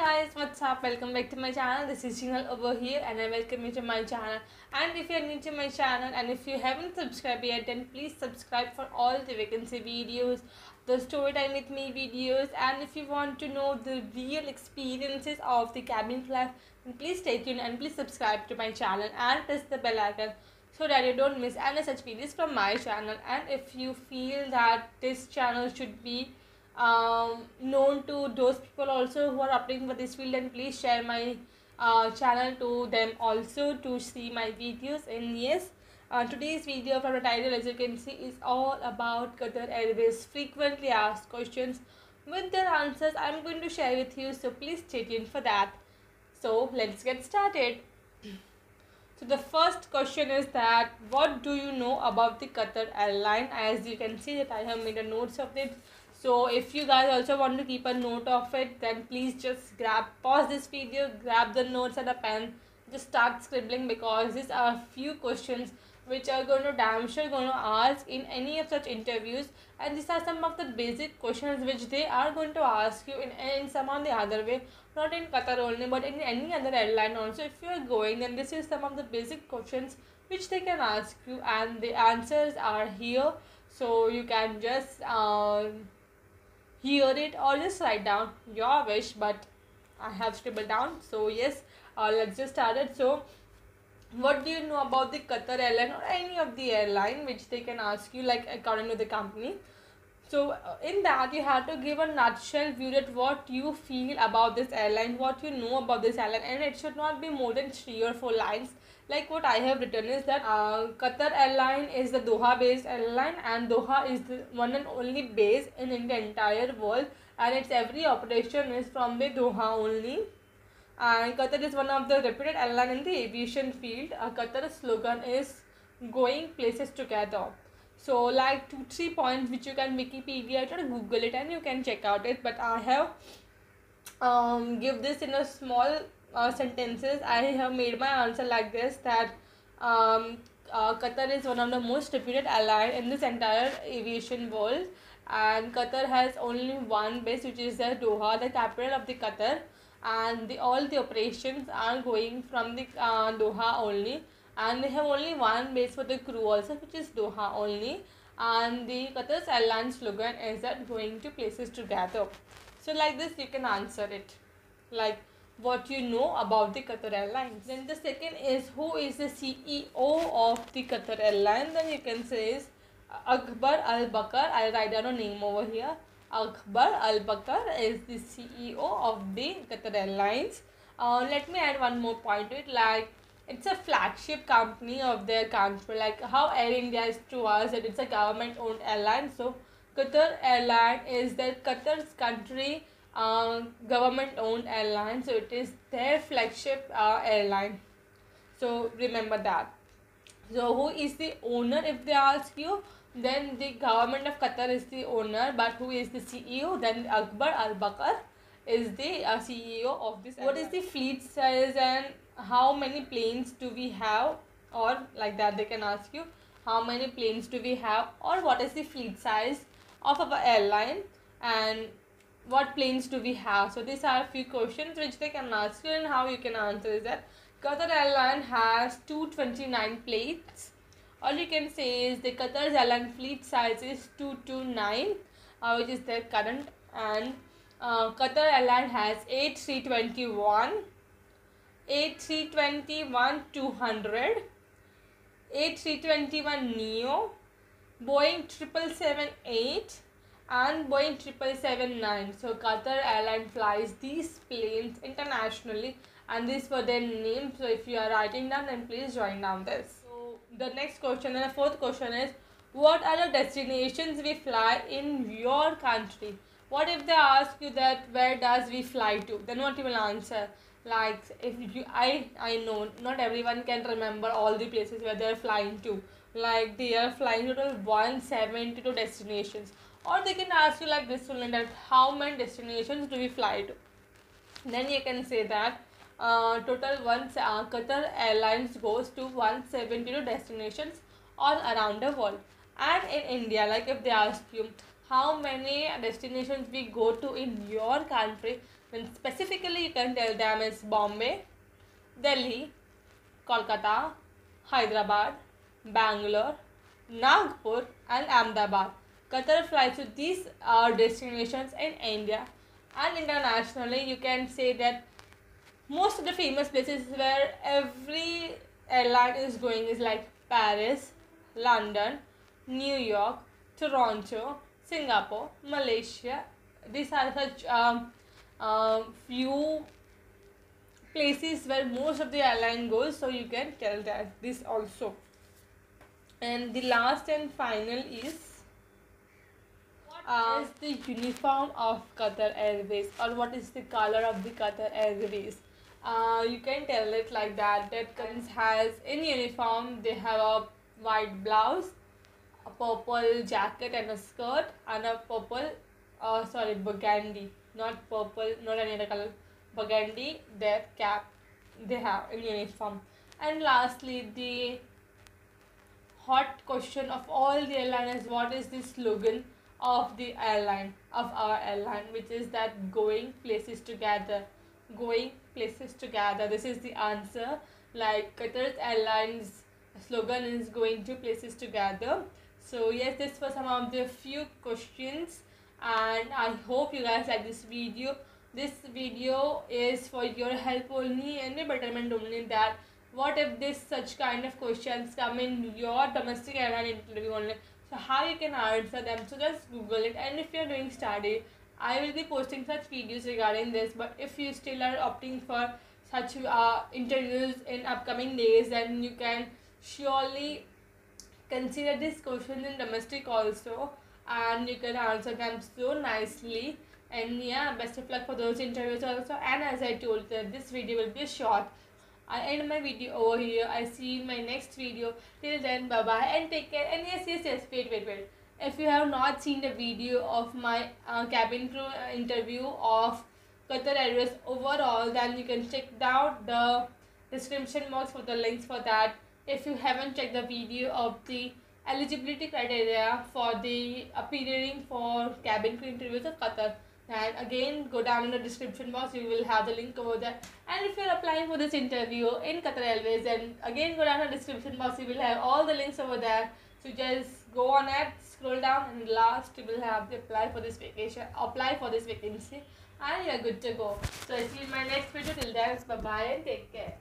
guys, what's up? Welcome back to my channel. This is Jinal over here and I welcome you to my channel. And if you are new to my channel and if you haven't subscribed yet, then please subscribe for all the vacancy videos, the story time with me videos, and if you want to know the real experiences of the cabin life, then please stay tuned and please subscribe to my channel and press the bell icon so that you don't miss any such videos from my channel. And if you feel that this channel should be known to those people also who are applying for this field, and please share my channel to them also to see my videos. And yes, today's video from the title, as you can see, is all about Qatar Airways frequently asked questions with their answers I'm going to share with you, so please stay tuned for that. So let's get started. So the first question is that what do you know about the Qatar Airline? As you can see that I have made a notes of it. So if you guys also want to keep a note of it, then please just pause this video, grab the notes and a pen, just start scribbling, because these are a few questions which are going to damn sure going to ask in any of such interviews, and these are some of the basic questions which they are going to ask you in some or the other way, not in Qatar only but in any other airline also. If you are going, then this is some of the basic questions which they can ask you, and the answers are here, so you can just hear it or just write down your wish, but I have scribbled down. So yes, let's just start it. So what do you know about the Qatar Airline or any of the airline which they can ask you, like according to the company? So in that you have to give a nutshell view that what you feel about this airline, what you know about this airline, and it should not be more than 3 or 4 lines. Like what I have written is that Qatar Airline is the Doha based airline, and Doha is the one and only base in the entire world, and its every operation is from the Doha only. And Qatar is one of the reputed airline in the aviation field. Qatar's slogan is going places together. So like 2-3 points which you can Wikipedia it or Google it and you can check out it, but I have give this in a small sentences. I have made my answer like this, that Qatar is one of the most reputed airline in this entire aviation world, and Qatar has only one base, which is the Doha, the capital of the Qatar, and all the operations are going from the Doha only, and they have only one base for the crew also, which is Doha only. And the Qatar's airline slogan is that going to places together. So like this you can answer it, like what you know about the Qatar Airlines. Then the second is, who is the CEO of the Qatar Airline? Then you can say is Akbar Al Bakr. I'll write down a name over here. Akbar Al Bakr is the CEO of the Qatar Airlines. Let me add one more point to it, like it's a flagship company of their country, like how Air India is to us, that it's a government owned airline. So Qatar Airline is the Qatar's country government owned airline, so it is their flagship airline, so remember that. So who is the owner, if they ask you, then the government of Qatar is the owner, but who is the CEO? Then Akbar Al Bakr is the CEO of this airline. What is the fleet size and how many planes do we have, or like that they can ask you how many planes do we have, or what is the fleet size of our airline and what planes do we have. So these are a few questions which they can ask you, and how you can answer is that Qatar Airline has 229 planes, or you can say is the Qatar's airline fleet size is 229, which is their current, and Qatar Airline has A321, A321-200, A321 Neo, Boeing 777-8 and Boeing 777-9. So Qatar Airline flies these planes internationally, and these were their names. So if you are writing down, then please join down this. So the next question and the fourth question is, what are the destinations we fly in your country? What if they ask you that where does we fly to? Then what you will answer? Like if you, I know not everyone can remember all the places where they are flying to. Like they are flying to 172 destinations. Or they can ask you like this only, that how many destinations do we fly to? Then you can say that total Qatar Airlines goes to 172 destinations all around the world. And in India, like if they ask you how many destinations we go to in your country. Then specifically you can tell them is Bombay, Delhi, Kolkata, Hyderabad, Bangalore, Nagpur and Ahmedabad. Qatar flies to these destinations in India, and internationally you can say that most of the famous places where every airline is going is like Paris, London, New York, Toronto, Singapore, Malaysia. These are such few places where most of the airline goes, so you can tell that this also. And the last and final is what is the uniform of Qatar Airways, or what is the color of the Qatar Airways. You can tell it like that. That Qatar has in uniform, they have a white blouse, a purple jacket and a skirt, and a purple burgundy, not purple, not any other color, burgundy, their cap they have in uniform. And lastly, the hot question of all the airliners, what is the slogan of the airline, of our airline, which is that going places together, going places together. This is the answer. Like Qatar's airlines slogan is going to places together. So yes, this was some of the few questions, and I hope you guys like this video. This video is for your help only and your betterment only, that what if this such kind of questions come in your domestic airline interview only, so how you can answer them. So just Google it, and if you are doing study, I will be posting such videos regarding this. But if you still are opting for such interviews in upcoming days, then you can surely consider this question in domestic also, and you can answer them so nicely. And yeah, best of luck for those interviews also. And as I told that this video will be short, I end my video over here. I see you in my next video. Till then, bye bye and take care. And yes, wait. If you have not seen the video of my cabin crew interview of Qatar Airways overall, then you can check down the description box for the links for that. If you haven't checked the video of the eligibility criteria for the appearing for cabin crew interviews of Qatar, and again go down in the description box, you will have the link over there. And if you're applying for this interview in Qatar Airways, then again go down in the description box, you will have all the links over there. So just go on it, scroll down, and last you will have to apply for this vacancy, and you're good to go. So I see you in my next video. Till then, bye bye and take care.